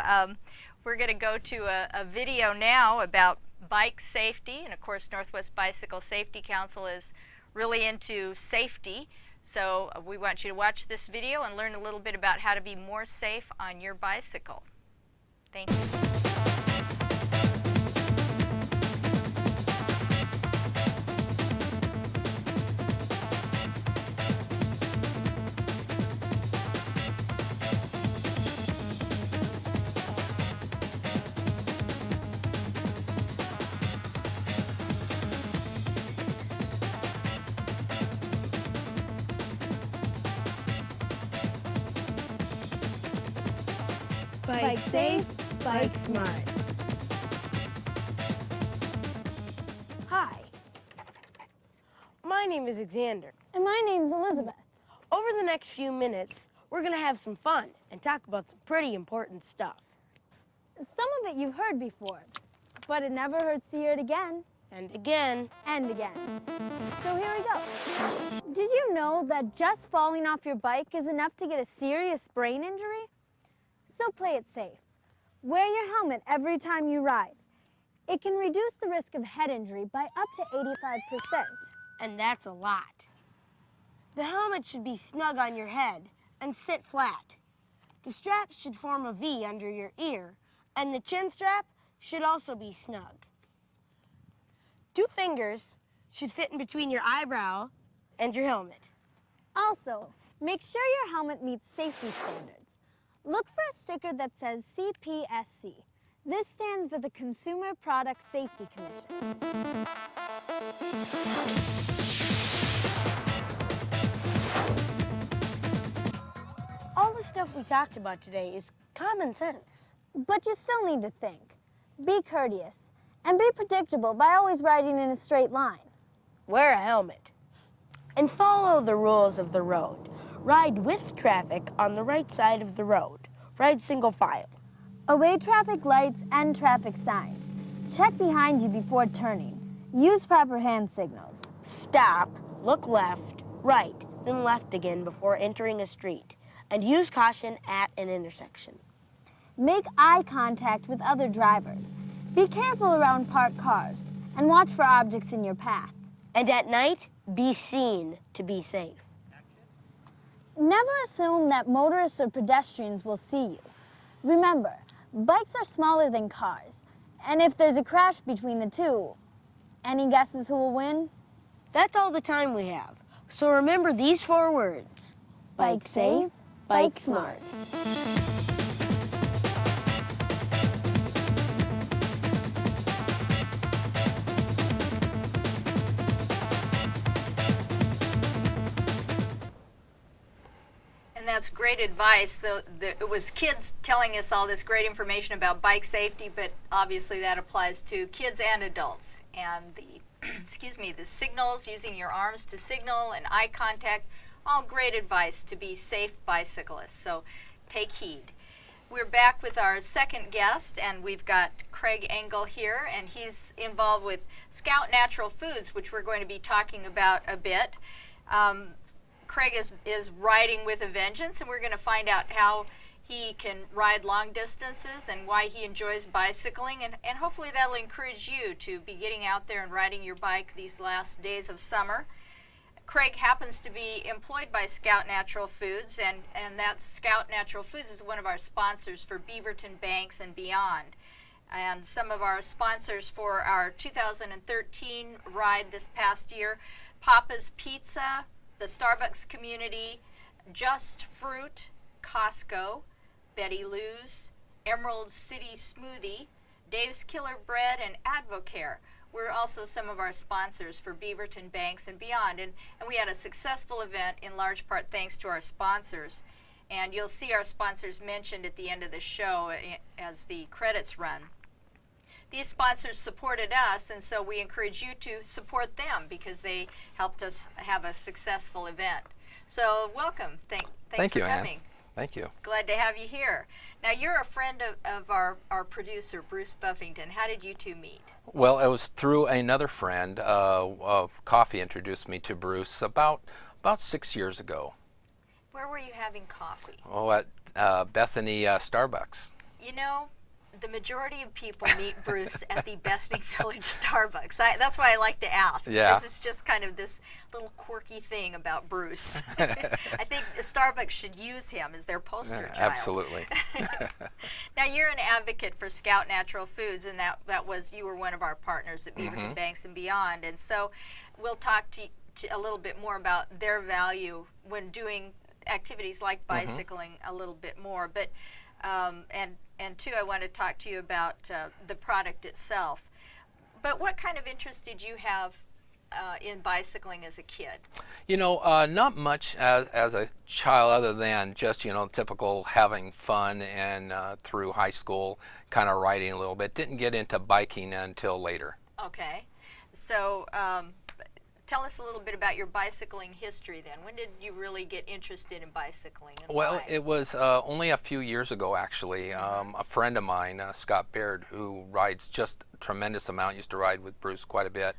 [SPEAKER 1] we're going to go to a video now about bike safety. And of course, Northwest Bicycle Safety Council is really into safety. So we want you to watch this video and learn a little bit about how to be more safe on your bicycle. Thank you.
[SPEAKER 3] Bike safe, bike smart. Hi, my name is Xander.
[SPEAKER 4] And my name's Elizabeth.
[SPEAKER 3] Over the next few minutes, we're going to have some fun and talk about some pretty important stuff.
[SPEAKER 4] Some of it you've heard before, but it never hurts to hear it again.
[SPEAKER 3] And again.
[SPEAKER 4] And again. So here we go. Did you know that just falling off your bike is enough to get a serious brain injury? So play it safe. Wear your helmet every time you ride. It can reduce the risk of head injury by up to 85%.
[SPEAKER 3] And that's a lot. The helmet should be snug on your head and sit flat. The strap should form a V under your ear, and the chin strap should also be snug. 2 fingers should fit in between your eyebrow and your helmet.
[SPEAKER 4] Also, make sure your helmet meets safety standards. Look for a sticker that says CPSC. This stands for the Consumer Product Safety Commission.
[SPEAKER 3] All the stuff we talked about today is common sense.
[SPEAKER 4] But you still need to think. Be courteous and be predictable by always riding in a straight line.
[SPEAKER 3] Wear a helmet. And follow the rules of the road. Ride with traffic on the right side of the road. Ride single file.
[SPEAKER 4] Obey traffic lights and traffic signs. Check behind you before turning. Use proper hand signals.
[SPEAKER 3] Stop, look left, right, then left again before entering a street. And use caution at an intersection.
[SPEAKER 4] Make eye contact with other drivers. Be careful around parked cars and watch for objects in your path.
[SPEAKER 3] And at night, be seen to be safe.
[SPEAKER 4] Never assume that motorists or pedestrians will see you. Remember, bikes are smaller than cars, and if there's a crash between the two, any guesses who will win?
[SPEAKER 3] That's all the time we have. So remember these 4 words. Bike safe, bike smart.
[SPEAKER 1] And that's great advice. It was kids telling us all this great information about bike safety, but obviously that applies to kids and adults. And the, excuse me, the signals, using your arms to signal and eye contact, all great advice to be safe bicyclists. So take heed. We're back with our second guest, and we've got Craig Engle here, and he's involved with Skout Natural Foods, which we're going to be talking about a bit. Craig is riding with a vengeance, and we're going to find out how he can ride long distances and why he enjoys bicycling, and hopefully that'll encourage you to be getting out there and riding your bike these last days of summer. Craig happens to be employed by Skout Natural Foods, and that Skout Natural Foods is one of our sponsors for Beaverton Banks and beyond. And some of our sponsors for our 2013 ride this past year: Papa's Pizza, the Starbucks community, Just Fruit, Costco, Betty Lou's, Emerald City Smoothie, Dave's Killer Bread, and Advocare. We're also some of our sponsors for Beaverton Banks and beyond. And we had a successful event in large part thanks to our sponsors. And you'll see our sponsors mentioned at the end of the show as the credits run. These sponsors supported us, and so we encourage you to support them because they helped us have a successful event. So welcome. Thanks for coming.
[SPEAKER 5] Ann. Thank you.
[SPEAKER 1] Glad to have you here. Now, you're a friend of our producer, Bruce Buffington. How did you two meet?
[SPEAKER 5] Well, it was through another friend. Coffee introduced me to Bruce about 6 years ago.
[SPEAKER 1] Where were you having coffee?
[SPEAKER 5] Oh, at Bethany Starbucks.
[SPEAKER 1] You know, the majority of people meet Bruce at the Bethany Village Starbucks. That's why I like to ask, because it's just kind of this little quirky thing about Bruce. I think Starbucks should use him as their poster child.
[SPEAKER 5] Absolutely.
[SPEAKER 1] Now, you're an advocate for Skout Natural Foods, and you were one of our partners at Beaverton Banks and beyond. And so we'll talk to a little bit more about their value when doing activities like bicycling a little bit more. But and two, I want to talk to you about the product itself. But what kind of interest did you have in bicycling as a kid?
[SPEAKER 5] You know, not much as a child, other than just, typical having fun, and through high school, kind of riding a little bit. Didn't get into biking until later.
[SPEAKER 1] Okay. So tell us a little bit about your bicycling history then. When did you really get interested in bicycling, and
[SPEAKER 5] Well,
[SPEAKER 1] why?
[SPEAKER 5] it was only a few years ago, actually. A friend of mine, Scott Baird, who rides just a tremendous amount, used to ride with Bruce quite a bit,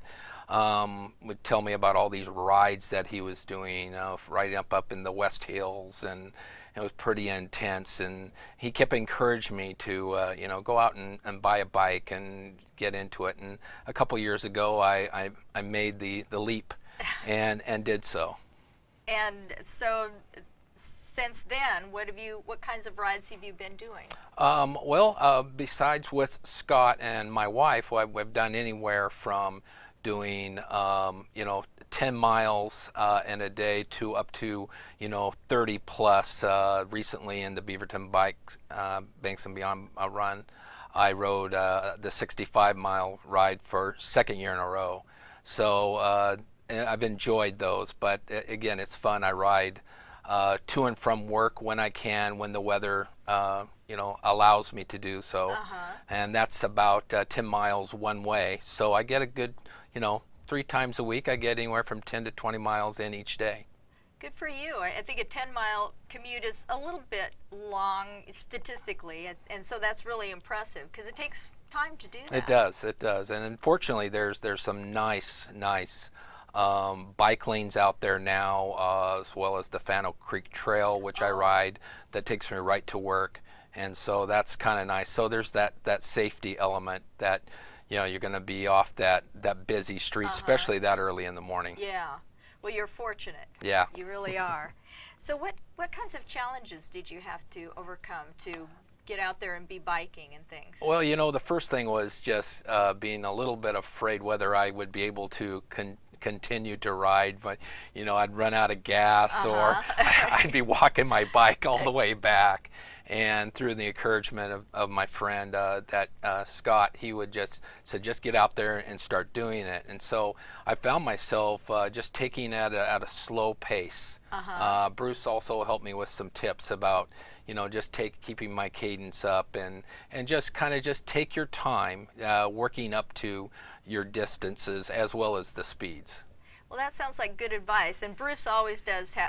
[SPEAKER 5] would tell me about all these rides that he was doing, riding up in the West Hills, and it was pretty intense. And he kept encouraging me to, go out and buy a bike and get into it. And a couple years ago, I made the leap and did so.
[SPEAKER 1] And so since then, what kinds of rides have you been doing?
[SPEAKER 5] Besides with Scott and my wife, I've done anywhere from doing 10 miles in a day to up to 30 plus. Recently in the Beaverton Banks and Beyond run, I rode the 65-mile ride for second year in a row. So I've enjoyed those, but again, it's fun. I ride to and from work when I can, when the weather allows me to do so. And that's about 10 miles one way. So I get a good 3 times a week. I get anywhere from 10 to 20 miles in each day.
[SPEAKER 1] Good for you. I think a 10-mile commute is a little bit long statistically, and so that's really impressive because it takes time to do that.
[SPEAKER 5] It does. And unfortunately, there's some nice bike lanes out there now, as well as the Fano Creek Trail, which I ride, that takes me right to work. And so that's kind of nice. So there's that safety element that, you're going to be off that busy street, especially that early in the morning.
[SPEAKER 1] Yeah. Well, you're fortunate.
[SPEAKER 5] Yeah.
[SPEAKER 1] You really are. So what kinds of challenges did you have to overcome to get out there and be biking and things?
[SPEAKER 5] Well, the first thing was just being a little bit afraid whether I would be able to continue to ride, but I'd run out of gas or I'd be walking my bike all the way back. And through the encouragement of my friend, Scott, he would just said, just get out there and start doing it. And so I found myself just taking it at a slow pace. Bruce also helped me with some tips about, just keeping my cadence up and just kind of just take your time working up to your distances as well as the speeds.
[SPEAKER 1] Well, that sounds like good advice, and Bruce always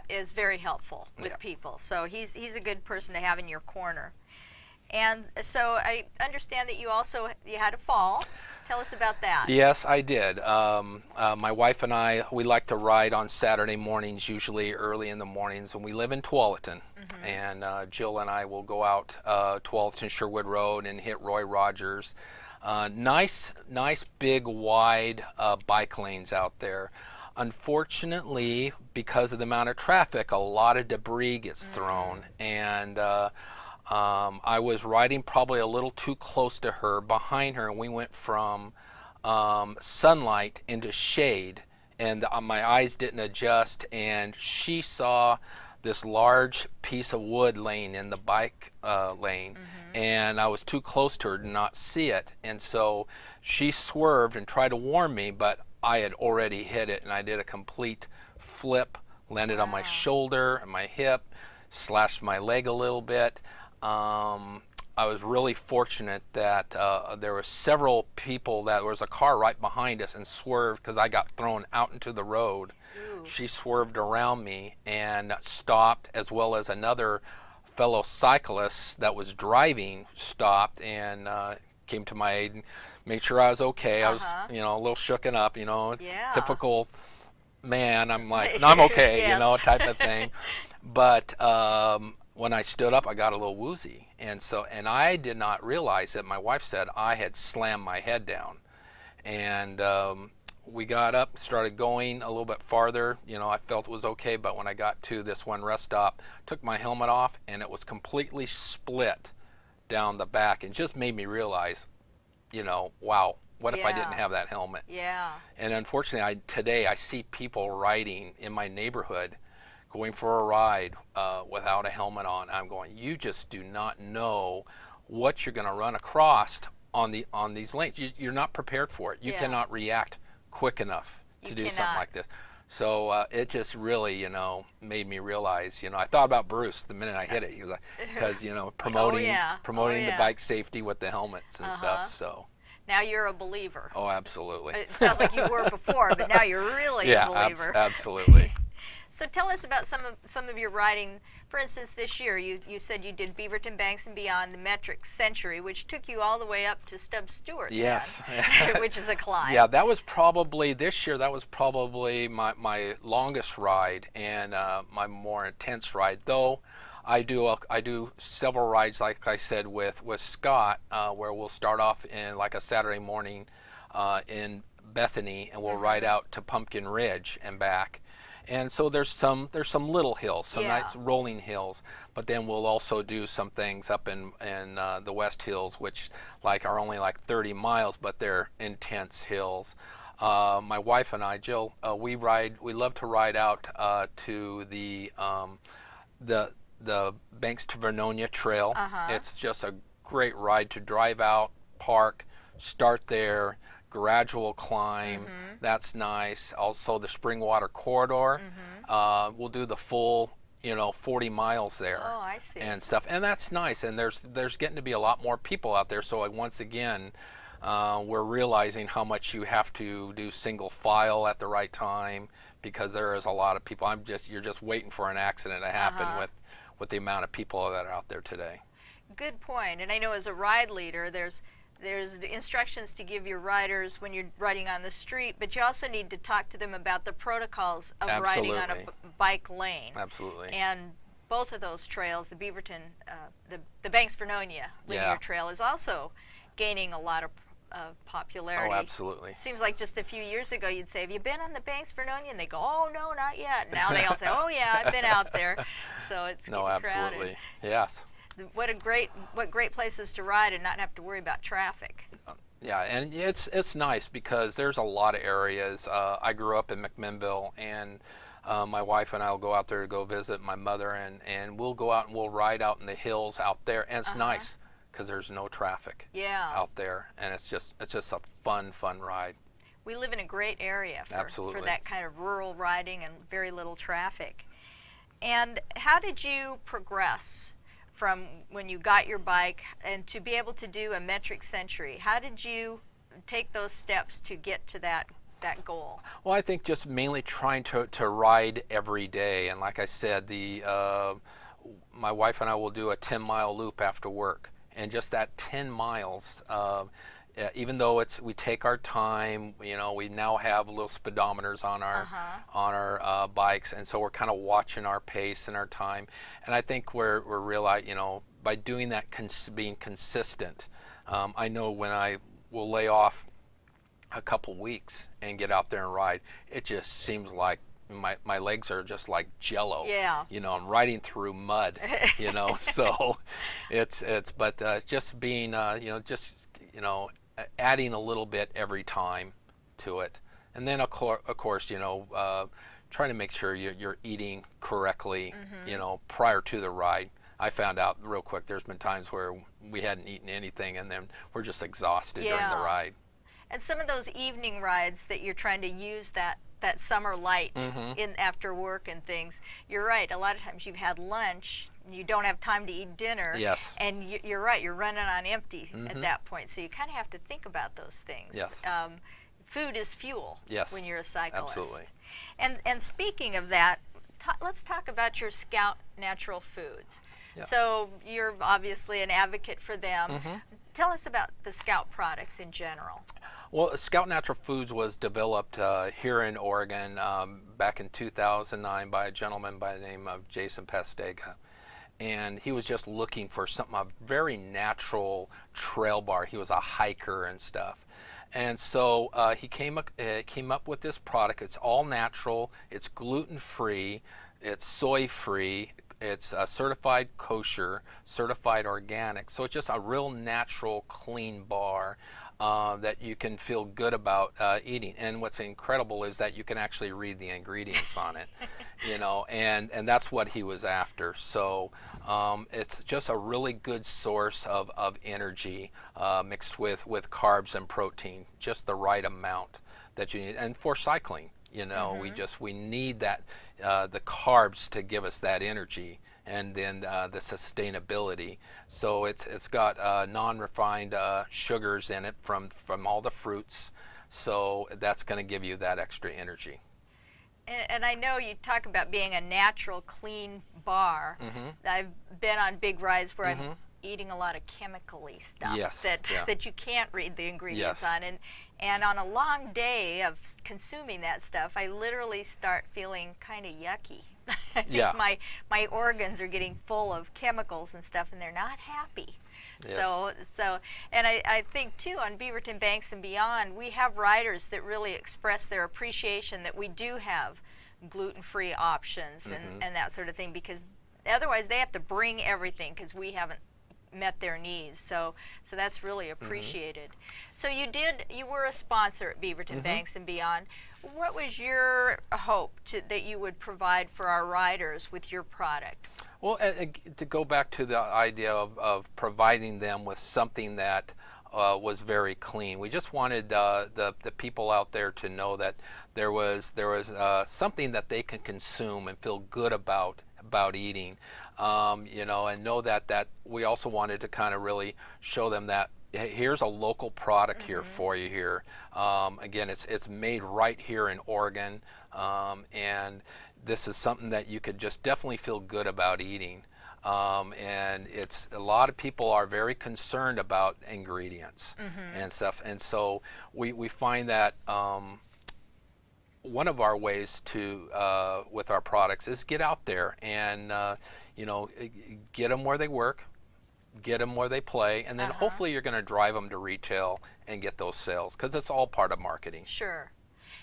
[SPEAKER 1] is very helpful with people. So he's a good person to have in your corner. And so I understand that you had a fall. Tell us about that.
[SPEAKER 5] Yes, I did. My wife and I, we like to ride on Saturday mornings, usually early in the mornings, and we live in Tualatin. And Jill and I will go out Tualatin Sherwood Road and hit Roy Rogers. Nice, big, wide bike lanes out there. Unfortunately, because of the amount of traffic, a lot of debris gets thrown, and I was riding probably a little too close to her, behind her, and we went from sunlight into shade, and my eyes didn't adjust, and she saw this large piece of wood laying in the bike lane, and I was too close to her to not see it, and so she swerved and tried to warn me, but I had already hit it, and I did a complete flip, landed on my shoulder and my hip, slashed my leg a little bit. I was really fortunate that there were several people, there was a car right behind us and swerved because I got thrown out into the road. Ooh. She swerved around me and stopped, as well as another fellow cyclist that was driving stopped and came to my aid and made sure I was okay. I was, a little shooken up, typical man. I'm like, no, I'm okay,
[SPEAKER 1] Yes.
[SPEAKER 5] Type of thing. But when I stood up, I got a little woozy. And I did not realize that my wife said I had slammed my head down. And we got up, started going a little bit farther. I felt it was okay, but when I got to this one rest stop, took my helmet off, and it was completely split down the back, and just made me realize, wow, what if I didn't have that helmet?
[SPEAKER 1] Yeah.
[SPEAKER 5] And unfortunately, today I see people riding in my neighborhood, going for a ride without a helmet on. I'm going, you just do not know what you're going to run across on these lanes. You're not prepared for it. You cannot react quick enough to do something like this. So it just really, made me realize, I thought about Bruce the minute I hit it. He was like, because, promoting the bike safety with the helmets and stuff. So
[SPEAKER 1] now you're a believer.
[SPEAKER 5] Oh, absolutely.
[SPEAKER 1] It sounds like you were before, but now you're really a believer.
[SPEAKER 5] Absolutely.
[SPEAKER 1] So tell us about some of your riding. For instance, this year you said you did Beaverton Banks and Beyond, the Metric Century, which took you all the way up to Stubbs Stewart.
[SPEAKER 5] Yes.
[SPEAKER 1] Which is a climb.
[SPEAKER 5] Yeah, that was probably, this year, that was probably my longest ride and my more intense ride. Though I do several rides, like I said, with Scott, where we'll start off in like a Saturday morning in Bethany, and we'll ride out to Pumpkin Ridge and back. And so there's some little hills, some nice rolling hills, but then we'll also do some things up in the West Hills, which are only like 30 miles, but they're intense hills. My wife and I, Jill, we love to ride out to the Banks to Vernonia Trail. It's just a great ride to drive out, park, start there, gradual climb. That's nice. Also the Springwater Corridor. We'll do the full 40 miles there.
[SPEAKER 1] Oh, I see.
[SPEAKER 5] And stuff, and that's nice. And there's getting to be a lot more people out there, so once again we're realizing how much you have to do single file at the right time, because there is a lot of people. You're just waiting for an accident to happen with the amount of people that are out there today.
[SPEAKER 1] Good point. And I know as a ride leader, there's the instructions to give your riders when you're riding on the street, but you also need to talk to them about the protocols of riding on a bike lane.
[SPEAKER 5] Absolutely.
[SPEAKER 1] And both of those trails, the Beaverton, the Banks Vernonia linear trail, is also gaining a lot of popularity.
[SPEAKER 5] Oh, absolutely.
[SPEAKER 1] Seems like just a few years ago you'd say, have you been on the Banks Vernonia? And they go, oh, no, not yet. Now they all say, oh, yeah, I've been out there. So it's getting crowded.
[SPEAKER 5] Absolutely. Yes.
[SPEAKER 1] What great places to ride and not have to worry about traffic.
[SPEAKER 5] Yeah, and it's nice because there's a lot of areas. I grew up in McMinnville, and my wife and I will go out there to go visit my mother, and we'll go out and we'll ride out in the hills out there, and it's nice because there's no traffic out there, and it's just a fun ride.
[SPEAKER 1] We live in a great area for that kind of rural riding and very little traffic. And how did you progress from when you got your bike and to be able to do a metric century? How did you take those steps to get to that goal?
[SPEAKER 5] Well, I think just mainly trying to ride every day, and like I said, my wife and I will do a 10-mile loop after work, and just that 10 miles, even though we take our time, you know, we now have little speedometers on our bikes, and so we're kind of watching our pace and our time, and I think we're realizing, you know, by doing that, being consistent, I know when I will lay off a couple weeks and get out there and ride, it just seems like my legs are just like jello.
[SPEAKER 1] Yeah.
[SPEAKER 5] You know, I'm riding through mud, you know, so but just being, you know, adding a little bit every time to it. And then of course, you know, trying to make sure you're eating correctly, you know, prior to the ride. I found out real quick, there's been times where we hadn't eaten anything and then we're just exhausted during the ride.
[SPEAKER 1] And some of those evening rides that you're trying to use that summer light in after work and things, you're right, a lot of times you've had lunch, you don't have time to eat dinner, and you're right, you're running on empty at that point, so you kind of have to think about those things. Food is fuel when you're a cyclist.
[SPEAKER 5] Absolutely.
[SPEAKER 1] And speaking of that, let's talk about your Skout natural foods. So you're obviously an advocate for them. Tell us about the Skout products in general.
[SPEAKER 5] Well, Skout Natural Foods was developed here in Oregon back in 2009 by a gentleman by the name of Jason Pastega. And he was just looking for something, a very natural trail bar. He was a hiker and stuff. And so he came up with this product. It's all natural, it's gluten-free, it's soy-free, it's certified kosher, certified organic. So it's just a real natural, clean bar that you can feel good about eating. And what's incredible is that you can actually read the ingredients on it, you know, and that's what he was after. So it's just a really good source of energy mixed with carbs and protein, just the right amount that you need. And for cycling, you know, we need that, the carbs to give us that energy, and then the sustainability. So it's got non-refined sugars in it from all the fruits, so that's going to give you that extra energy.
[SPEAKER 1] And I know you talk about being a natural, clean bar. I've been on big rides where I'm eating a lot of chemical-y stuff that you can't read the ingredients on. And on a long day of consuming that stuff, I literally start feeling kind of yucky. I think my organs are getting full of chemicals and stuff, and they're not happy. So and I think too, on Beaverton Banks and beyond, we have riders that really express their appreciation that we do have gluten-free options and that sort of thing, because otherwise they have to bring everything because we haven't met their needs. So that's really appreciated. So you were a sponsor at Beaverton Banks and beyond. What was your hope that you would provide for our riders with your product?
[SPEAKER 5] Well, to go back to the idea of providing them with something that was very clean. We just wanted the people out there to know that there was something that they can consume and feel good about eating, you know, and know that we also wanted to kind of really show them that, hey, here's a local product here for you here. Again, it's made right here in Oregon, and this is something that you could just definitely feel good about eating. And it's a lot of people are very concerned about ingredients and stuff, and so we find that one of our ways to with our products is get out there and you know, get them where they work, get them where they play, and then hopefully you're going to drive them to retail and get those sales, because it's all part of marketing.
[SPEAKER 1] Sure.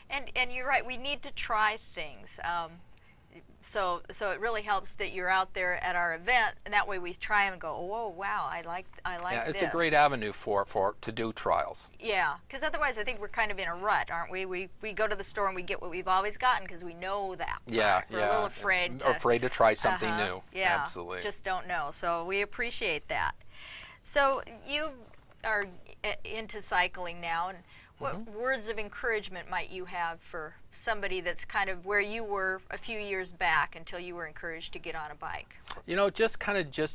[SPEAKER 1] And you're right, we need to try things. So it really helps that you're out there at our event, and that way we try and go, whoa, wow, I like
[SPEAKER 5] Yeah, it's
[SPEAKER 1] this.
[SPEAKER 5] a great avenue for to do trials.
[SPEAKER 1] Yeah, because otherwise I think we're kind of in a rut, aren't we? We go to the store and we get what we've always gotten because we know that.
[SPEAKER 5] Yeah,
[SPEAKER 1] We're a little afraid
[SPEAKER 5] to try something new.
[SPEAKER 1] Yeah,
[SPEAKER 5] absolutely.
[SPEAKER 1] just don't know. So we appreciate that. So you are into cycling now, and what words of encouragement might you have for somebody that's kind of where you were a few years back until you were encouraged to get on a bike?
[SPEAKER 5] You know, just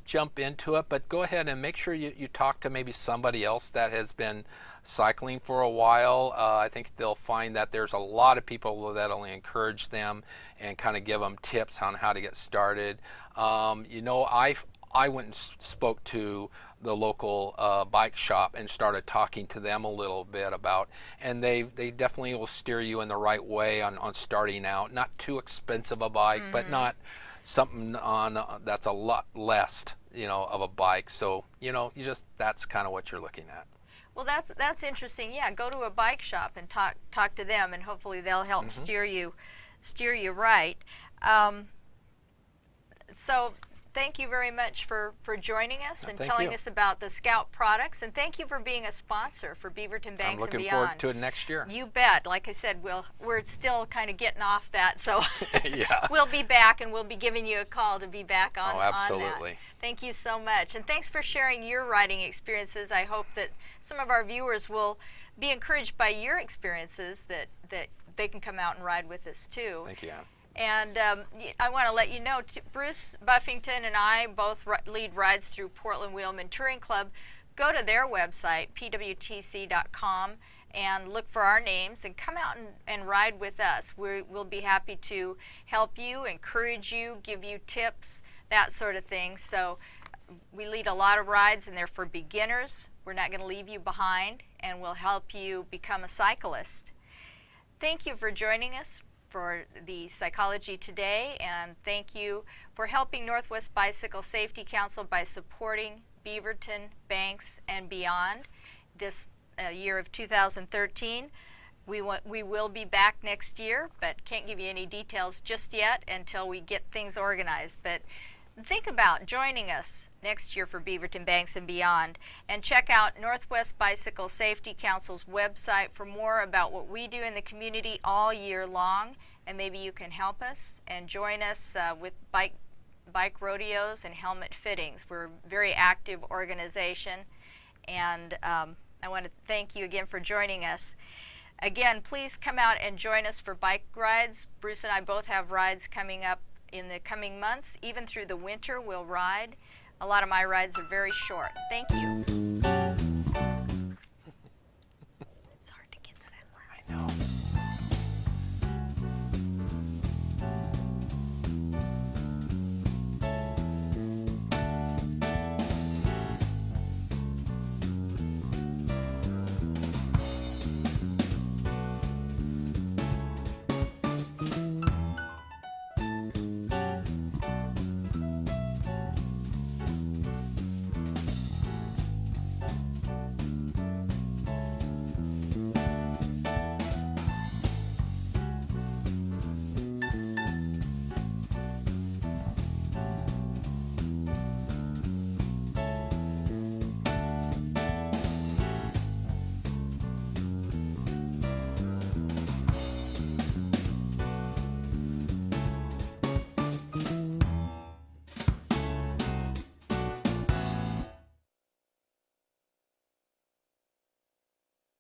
[SPEAKER 5] jump into it, but go ahead and make sure you talk to maybe somebody else that has been cycling for a while. I think they'll find that there's a lot of people that'll encourage them and kind of give them tips on how to get started. You know, I went and spoke to the local bike shop and started talking to them a little bit about, and they definitely will steer you in the right way on starting out. Not too expensive a bike, but not something on that's a lot less, you know, of a bike. So, you know, that's kind of what you're looking at.
[SPEAKER 1] Well, that's interesting. Yeah, go to a bike shop and talk to them, and hopefully they'll help steer you right. So thank you very much for joining us and telling us about the Skout products, and thank you for being a sponsor for Beaverton Banks and Beyond.
[SPEAKER 5] I'm looking forward to it next year.
[SPEAKER 1] You bet. Like I said, we're still kind of getting off that, so
[SPEAKER 5] yeah.
[SPEAKER 1] We'll be back, and we'll be giving you a call to be back on,
[SPEAKER 5] absolutely.
[SPEAKER 1] on that. Thank you so much, and thanks for sharing your riding experiences. I hope that some of our viewers will be encouraged by your experiences, that they can come out and ride with us too.
[SPEAKER 5] Thank you, Ann.
[SPEAKER 1] And I want to let you know, Bruce Buffington and I both lead rides through Portland Wheelman Touring Club. Go to their website, pwtc.com, and look for our names and come out and ride with us. We'll be happy to help you, encourage you, give you tips, that sort of thing. So we lead a lot of rides, and they're for beginners. We're not going to leave you behind, and we'll help you become a cyclist. Thank you for joining us for the Psychology Today, and thank you for helping Northwest Bicycle Safety Council by supporting Beaverton Banks and Beyond this year of 2013. We will be back next year, but can't give you any details just yet until we get things organized. But think about joining us next year for Beaverton Banks and Beyond, and check out Northwest Bicycle Safety Council's website for more about what we do in the community all year long, and maybe you can help us and join us with bike rodeos and helmet fittings. We're a very active organization, and I want to thank you again for joining us. Again, please come out and join us for bike rides. Bruce and I both have rides coming up in the coming months. Even through the winter, we'll ride. A lot of my rides are very short. Thank you.